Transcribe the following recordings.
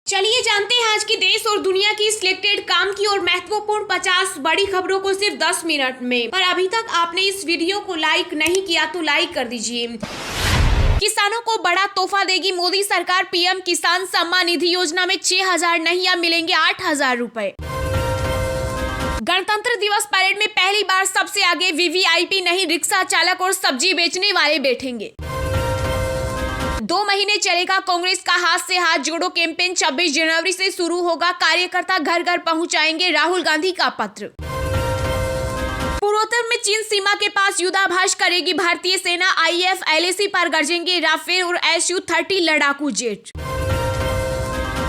चलिए जानते हैं आज की देश और दुनिया की सिलेक्टेड काम की और महत्वपूर्ण 50 बड़ी खबरों को सिर्फ 10 मिनट में। पर अभी तक आपने इस वीडियो को लाइक नहीं किया तो लाइक कर दीजिए। किसानों को बड़ा तोहफा देगी मोदी सरकार। पीएम किसान सम्मान निधि योजना में 6,000 नहीं अब मिलेंगे 8,000 रुपए। गणतंत्र दिवस परेड में पहली बार सबसे आगे वीवीआईपी नहीं, रिक्शा चालक और सब्जी बेचने वाले बैठेंगे। 2 महीने चलेगा कांग्रेस का हाथ से हाथ जोड़ो कैंपेन। 26 जनवरी से शुरू होगा। कार्यकर्ता घर घर पहुंचाएंगे राहुल गांधी का पत्र। पूर्वोत्तर में चीन सीमा के पास युद्धाभ्यास करेगी भारतीय सेना। आईएफ एलएसी पर गरजेंगे राफेल और SU-30 लड़ाकू जेट।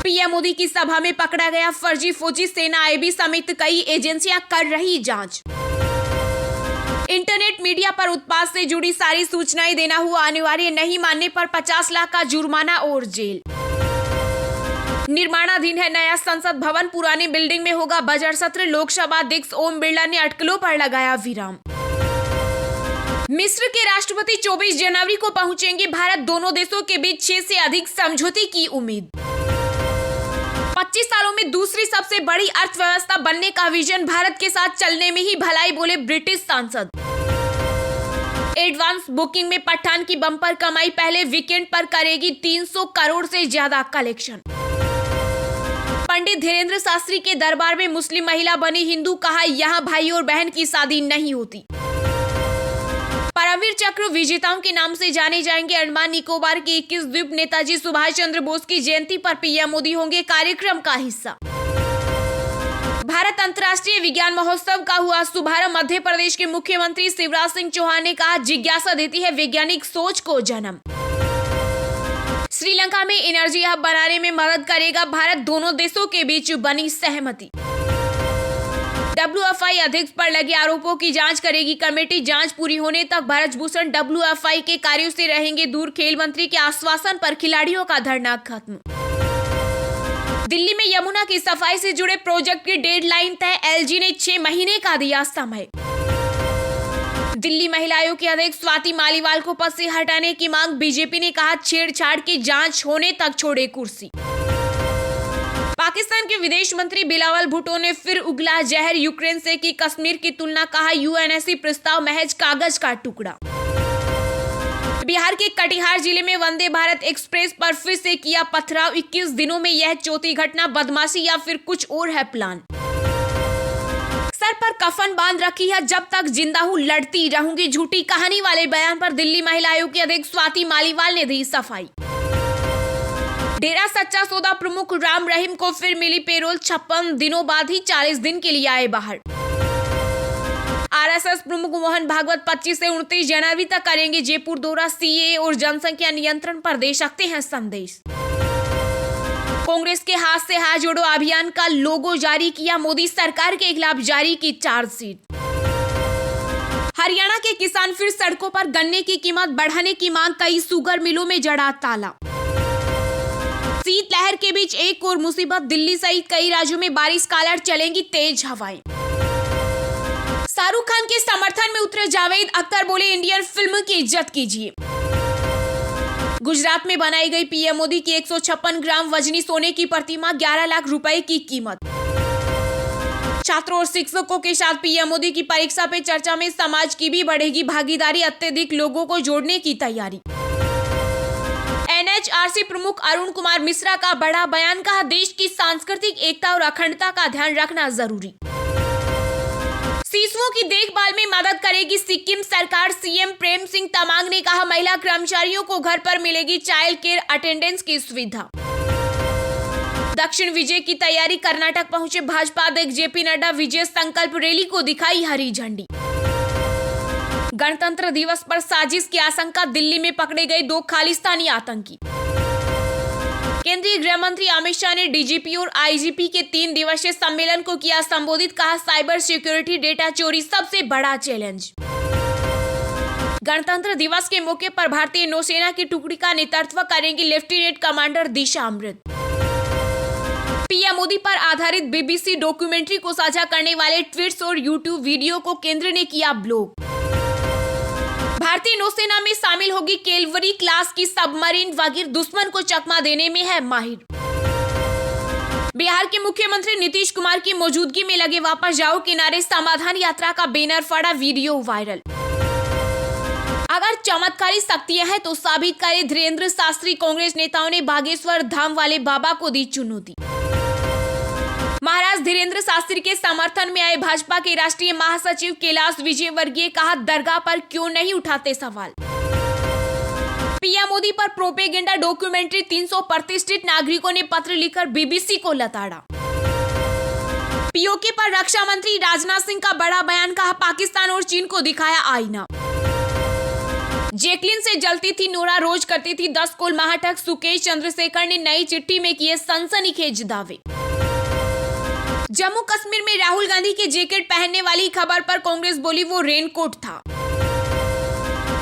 पीएम मोदी की सभा में पकड़ा गया फर्जी फौजी। सेना आईबी समेत कई एजेंसियां कर रही जांच। इंटरनेट मीडिया पर उत्पाद से जुड़ी सारी सूचनाएं देना हुआ अनिवार्य, नहीं मानने पर 50 लाख का जुर्माना और जेल। निर्माणाधीन है नया संसद भवन। पुरानी बिल्डिंग में होगा बजट सत्र। लोकसभा अध्यक्ष ओम बिरला ने अटकलों पर लगाया विराम। मिस्र के राष्ट्रपति 24 जनवरी को पहुंचेंगे भारत। दोनों देशों के बीच 6 से अधिक समझौते की उम्मीद। 25 सालों में दूसरी सबसे बड़ी अर्थव्यवस्था बनने का विजन। भारत के साथ चलने में ही भलाई, बोले ब्रिटिश सांसद। एडवांस बुकिंग में पठान की बम्पर कमाई। पहले वीकेंड पर करेगी 300 करोड़ से ज्यादा कलेक्शन। पंडित धीरेन्द्र शास्त्री के दरबार में मुस्लिम महिला बनी हिंदू। कहा यहाँ भाई और बहन की शादी नहीं होती। परमवीर चक्र विजेताओं के नाम से जाने जाएंगे अंडमान निकोबार के 21 द्वीप। नेताजी सुभाष चंद्र बोस की जयंती पर पीएम मोदी होंगे कार्यक्रम का हिस्सा। भारत अंतर्राष्ट्रीय विज्ञान महोत्सव का हुआ शुभारंभ। मध्य प्रदेश के मुख्यमंत्री शिवराज सिंह चौहान ने कहा जिज्ञासा देती है वैज्ञानिक सोच को जन्म। श्रीलंका में एनर्जी हब बनाने में मदद करेगा भारत। दोनों देशों के बीच बनी सहमति। WFI अध्यक्ष पर लगे आरोपों की जांच करेगी कमेटी। जांच पूरी होने तक ब्रजभूषण WFI के कार्यों से रहेंगे दूर। खेल मंत्री के आश्वासन पर खिलाड़ियों का धरना खत्म। दिल्ली में यमुना की सफाई से जुड़े प्रोजेक्ट की डेडलाइन तय। LG ने 6 महीने का दिया समय। दिल्ली महिला आयोग की अध्यक्ष स्वाति मालीवाल को पद से हटाने की मांग। बीजेपी ने कहा छेड़छाड़ की जांच होने तक छोड़े कुर्सी। पाकिस्तान के विदेश मंत्री बिलावल भुट्टो ने फिर उगला जहर। यूक्रेन से की कश्मीर की तुलना। कहा UNSC प्रस्ताव महज कागज का टुकड़ा। बिहार के कटिहार जिले में वंदे भारत एक्सप्रेस पर फिर से किया पथराव। 21 दिनों में यह चौथी घटना। बदमाशी या फिर कुछ और है प्लान। सर पर कफन बांध रखी है, जब तक जिंदा हूं लड़ती रहूंगी। झूठी कहानी वाले बयान पर दिल्ली महिला आयोग की अध्यक्ष स्वाति मालीवाल ने दी सफाई। डेरा सच्चा सौदा प्रमुख राम रहीम को फिर मिली पेरोल। 56 दिनों बाद ही 40 दिन के लिए आए बाहर। RSS प्रमुख मोहन भागवत 25 से 29 जनवरी तक करेंगे जयपुर दौरा। CAA और जनसंख्या नियंत्रण पर दे सकते हैं संदेश। कांग्रेस के हाथ से हाथ जोड़ो अभियान का लोगो जारी किया। मोदी सरकार के खिलाफ जारी की चार्जशीट। हरियाणा के किसान फिर सड़कों पर। गन्ने की कीमत बढ़ाने की मांग। कई शुगर मिलों में जड़ा ताला। शीतलहर के बीच एक और मुसीबत। दिल्ली सहित कई राज्यों में बारिश का अलर्ट। चलेंगी तेज हवाएं। शाहरुख खान के समर्थन में उतरे जावेद अख्तर। बोले इंडियन फिल्म की इज्जत कीजिए। गुजरात में बनाई गई पीएम मोदी की 156 ग्राम वजनी सोने की प्रतिमा। 11 लाख रुपए की कीमत। छात्रों और शिक्षकों के साथ पीएम मोदी की परीक्षा पे चर्चा में समाज की भी बढ़ेगी भागीदारी। अत्यधिक लोगों को जोड़ने की तैयारी। NHRC प्रमुख अरुण कुमार मिश्रा का बड़ा बयान। कहा देश की सांस्कृतिक एकता और अखंडता का ध्यान रखना जरूरी। शिशुओं की देखभाल में मदद करेगी सिक्किम सरकार। CM प्रेम सिंह तमांग ने कहा महिला कर्मचारियों को घर पर मिलेगी चाइल्ड केयर अटेंडेंस की सुविधा। दक्षिण विजय की तैयारी। कर्नाटक पहुंचे भाजपा अध्यक्ष JP नड्डा। विजय संकल्प रैली को दिखाई हरी झंडी। गणतंत्र दिवस पर साजिश की आशंका। दिल्ली में पकड़े गए 2 खालिस्तानी आतंकी। केंद्रीय गृह मंत्री अमित शाह ने DGP और IGP के 3 दिवसीय सम्मेलन को किया संबोधित। कहा साइबर सिक्योरिटी, डेटा चोरी सबसे बड़ा चैलेंज। गणतंत्र दिवस के मौके पर भारतीय नौसेना की टुकड़ी का नेतृत्व करेंगी लेफ्टिनेंट कमांडर दिशा अमृत। पीएम मोदी पर आधारित BBC डॉक्यूमेंट्री को साझा करने वाले ट्वीट्स और YouTube वीडियो को केंद्र ने किया ब्लॉक। भारतीय नौसेना में शामिल होगी केलवरी क्लास की सबमरीन। वगैरह दुश्मन को चकमा देने में है माहिर। बिहार के मुख्यमंत्री नीतीश कुमार की मौजूदगी में लगे वापस जाओ के नारे समाधान यात्रा का बैनर फटा, वीडियो वायरल। अगर चमत्कारी शक्तियां हैं तो साबित करे धीरेन्द्र शास्त्री। कांग्रेस नेताओं ने बागेश्वर धाम वाले बाबा को दी चुनौती। महाराज धीरेन्द्र शास्त्री के समर्थन में आए भाजपा के राष्ट्रीय महासचिव कैलाश विजयवर्गीय, कहा दरगाह पर क्यों नहीं उठाते सवाल। पीएम मोदी पर प्रोपेगेंडा डॉक्यूमेंट्री, 300 प्रतिष्ठित नागरिकों ने पत्र लिखकर बीबीसी को लताड़ा। पीओके पर रक्षा मंत्री राजनाथ सिंह का बड़ा बयान, कहा पाकिस्तान और चीन को दिखाया आईना। जैकलिन से जलती थी नोरा, रोज करती थी 10 कोल महाटक। सुकेश चंद्रशेखर ने नई चिट्ठी में किए सनसनीखेज दावे। जम्मू कश्मीर में राहुल गांधी के जैकेट पहनने वाली खबर पर कांग्रेस बोली वो रेनकोट था।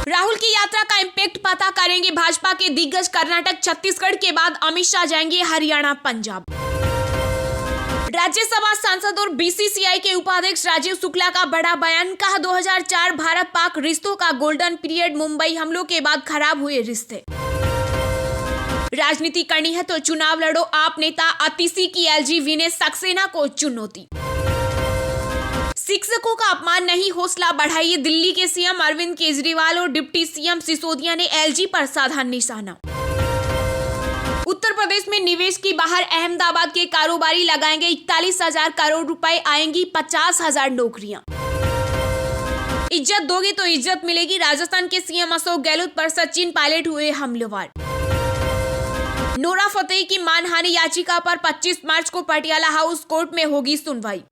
राहुल की यात्रा का इम्पैक्ट पता करेंगे भाजपा के दिग्गज। कर्नाटक छत्तीसगढ़ के बाद अमित शाह जाएंगे हरियाणा पंजाब। राज्यसभा सांसद और बीसीसीआई के उपाध्यक्ष राजीव शुक्ला का बड़ा बयान, कहा 2004 भारत पाक रिश्तों का गोल्डन पीरियड, मुंबई हमलों के बाद खराब हुए रिश्ते। राजनीति करनी है तो चुनाव लड़ो, आप नेता अतिशी की एलजीवी ने सक्सेना को चुनौती। शिक्षकों का अपमान नहीं, हौसला बढ़ाइए, दिल्ली के सीएम अरविंद केजरीवाल और डिप्टी सीएम सिसोदिया ने एलजी पर साधा निशाना। उत्तर प्रदेश में निवेश की बाहर, अहमदाबाद के कारोबारी लगाएंगे 41,000 करोड़ रुपए, आएंगी 50,000 नौकरियां। इज्जत दोगे तो इज्जत मिलेगी, राजस्थान के सीएम अशोक गहलोत पर सचिन पायलट हुए हमलावर। नोरा फतेही की मानहानि याचिका पर 25 मार्च को पटियाला हाउस कोर्ट में होगी सुनवाई।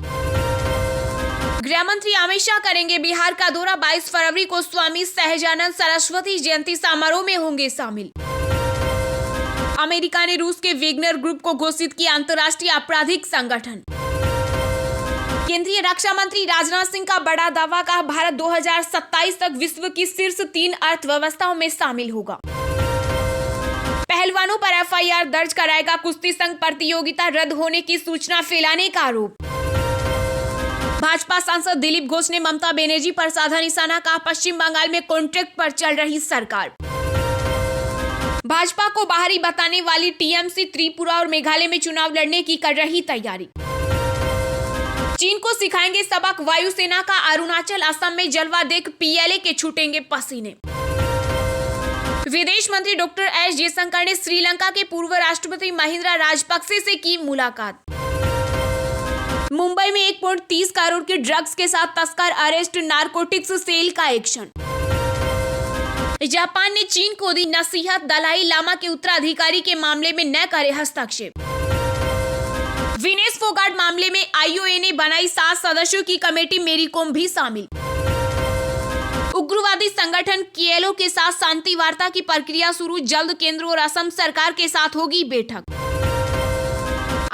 गृह मंत्री अमित शाह करेंगे बिहार का दौरा, 22 फरवरी को स्वामी सहजानंद सरस्वती जयंती समारोह में होंगे शामिल। अमेरिका ने रूस के वेगनर ग्रुप को घोषित किया अंतर्राष्ट्रीय आपराधिक संगठन। केंद्रीय रक्षा मंत्री राजनाथ सिंह का बड़ा दावा, कहा भारत 2027 तक विश्व की शीर्ष 3 अर्थव्यवस्थाओं में शामिल होगा। पहलवानों पर एफआईआर दर्ज कराएगा कुश्ती संघ, प्रतियोगिता रद्द होने की सूचना फैलाने का आरोप। भाजपा सांसद दिलीप घोष ने ममता बनर्जी पर साधा निशाना, कहा पश्चिम बंगाल में कॉन्ट्रैक्ट पर चल रही सरकार। भाजपा को बाहरी बताने वाली टीएमसी त्रिपुरा और मेघालय में चुनाव लड़ने की कर रही तैयारी। चीन को सिखाएंगे सबक, वायुसेना का अरुणाचल असम में जलवा देख पीएलए के छूटेंगे पसीने। विदेश मंत्री डॉक्टर एस जयशंकर ने श्रीलंका के पूर्व राष्ट्रपति महिंद्रा राजपक्षे से की मुलाकात। मुंबई में 1.30 करोड़ के ड्रग्स के साथ तस्कर अरेस्ट, नारकोटिक्स सेल का एक्शन। जापान ने चीन को दी नसीहत, दलाई लामा के उत्तराधिकारी के मामले में न करे हस्तक्षेप। विनेश फोगाट मामले में आईओए ने बनाई 7 सदस्यों की कमेटी, मेरी कोम भी शामिल। उग्रवादी संगठन केएलओ के साथ शांति वार्ता की प्रक्रिया शुरू, जल्द केंद्र और असम सरकार के साथ होगी बैठक।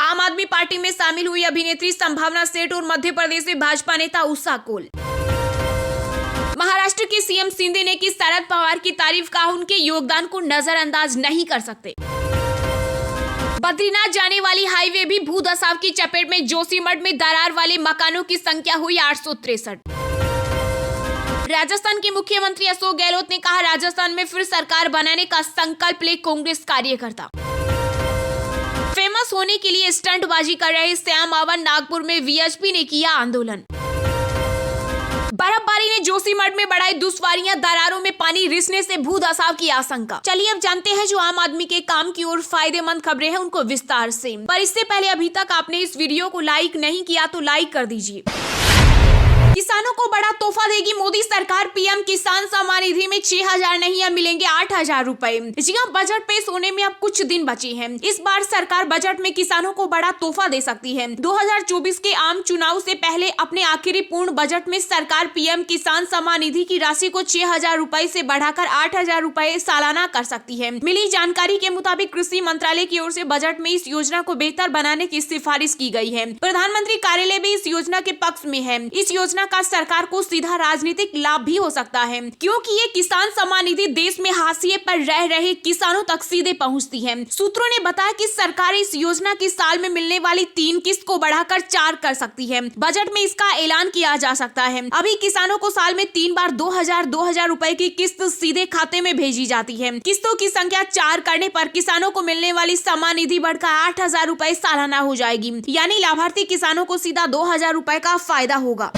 आम आदमी पार्टी में शामिल हुई अभिनेत्री संभावना सेठ और मध्य प्रदेश में भाजपा नेता उषा कोल। महाराष्ट्र के सीएम शिंदे ने की शरद पवार की तारीफ, कहा उनके योगदान को नजरअंदाज नहीं कर सकते। बद्रीनाथ जाने वाली हाईवे भी भूधसाव की चपेट में, जोशीमठ में दरार वाले मकानों की संख्या हुई 863। राजस्थान के मुख्यमंत्री अशोक गहलोत ने कहा राजस्थान में फिर सरकार बनाने का संकल्प ले कांग्रेस कार्यकर्ता। फेमस होने के लिए स्टंटबाजी कर रहे श्याम अवन, नागपुर में वीएचपी ने किया आंदोलन। बर्फबारी ने जोशीमठ में बढ़ाई दुश्वारियां, दरारों में पानी रिसने से भूधसाव की आशंका। चलिए अब जानते हैं जो आम आदमी के काम की और फायदेमंद खबरें हैं उनको विस्तार से। पर इससे पहले अभी तक आपने इस वीडियो को लाइक नहीं किया तो लाइक कर दीजिए। किसानों को बड़ा तोहफा देगी मोदी सरकार, पीएम किसान सम्मान निधि में 6,000 नहीं अब मिलेंगे 8,000 रुपए। जी हां, बजट पेश होने में अब कुछ दिन बचे हैं। इस बार सरकार बजट में किसानों को बड़ा तोहफा दे सकती है। 2024 के आम चुनाव से पहले अपने आखिरी पूर्ण बजट में सरकार पीएम किसान सम्मान निधि की राशि को 6,000 रुपए से बढ़ाकर 8,000 रुपए सालाना कर सकती है। मिली जानकारी के मुताबिक कृषि मंत्रालय की ओर से बजट में इस योजना को बेहतर बनाने की सिफारिश की गई है। प्रधानमंत्री कार्यालय भी इस योजना के पक्ष में है। इस योजना का सरकार को सीधा राजनीतिक लाभ भी हो सकता है, क्योंकि ये किसान सम्मान निधि देश में हाशिए पर रह रहे किसानों तक सीधे पहुंचती है। सूत्रों ने बताया कि सरकार इस योजना की साल में मिलने वाली 3 किस्त को बढ़ाकर 4 कर सकती है। बजट में इसका ऐलान किया जा सकता है। अभी किसानों को साल में 3 बार 2000 रुपए की किस्त सीधे खाते में भेजी जाती है। किस्तों की संख्या 4 करने पर किसानों को मिलने वाली सम्मान निधि बढ़कर 8000 रुपए सालाना हो जाएगी, यानी लाभार्थी किसानों को सीधा 2000 रुपए का फायदा होगा।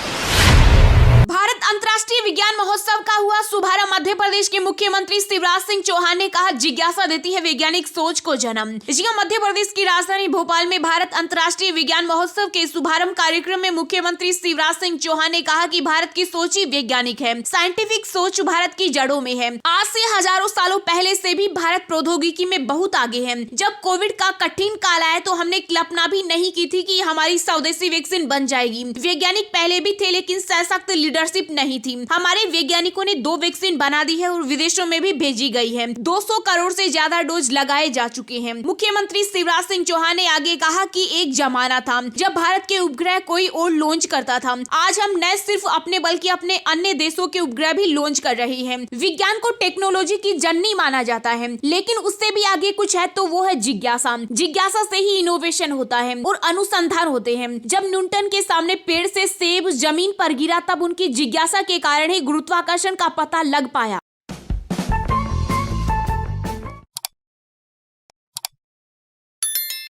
भारत अंतर्राष्ट्रीय विज्ञान महोत्सव का हुआ शुभारंभ। मध्य प्रदेश के मुख्यमंत्री शिवराज सिंह चौहान ने कहा, जिज्ञासा देती है वैज्ञानिक सोच को जन्म। जी हां, मध्य प्रदेश की राजधानी भोपाल में भारत अंतर्राष्ट्रीय विज्ञान महोत्सव के शुभारंभ कार्यक्रम में मुख्यमंत्री शिवराज सिंह चौहान ने कहा कि भारत की सोच ही वैज्ञानिक है। साइंटिफिक सोच भारत की जड़ों में है। आज से हजारों सालों पहले से भी भारत प्रौद्योगिकी में बहुत आगे है। जब कोविड का कठिन काल आया तो हमने कल्पना भी नहीं की थी कि हमारी स्वदेशी वैक्सीन बन जाएगी। वैज्ञानिक पहले भी थे, लेकिन सशक्त लीडरशिप नहीं थी। हमारे वैज्ञानिकों ने 2 वैक्सीन बना दी है और विदेशों में भी भेजी गई है। 200 करोड़ से ज्यादा डोज लगाए जा चुके हैं। मुख्यमंत्री शिवराज सिंह चौहान ने आगे कहा कि एक जमाना था जब भारत के उपग्रह कोई और लॉन्च करता था। आज हम न सिर्फ अपने बल्कि अपने अन्य देशों के उपग्रह भी लॉन्च कर रहे हैं। विज्ञान को टेक्नोलॉजी की जननी माना जाता है, लेकिन उससे भी आगे कुछ है, तो वो है जिज्ञासा। जिज्ञासा से ही इनोवेशन होता है और अनुसंधान होते हैं। जब न्यूटन के सामने पेड़ से सेब जमीन पर गिरा, तब उनकी जिज्ञासा के कारण ही गुरुत्वाकर्षण का पता लग पाया।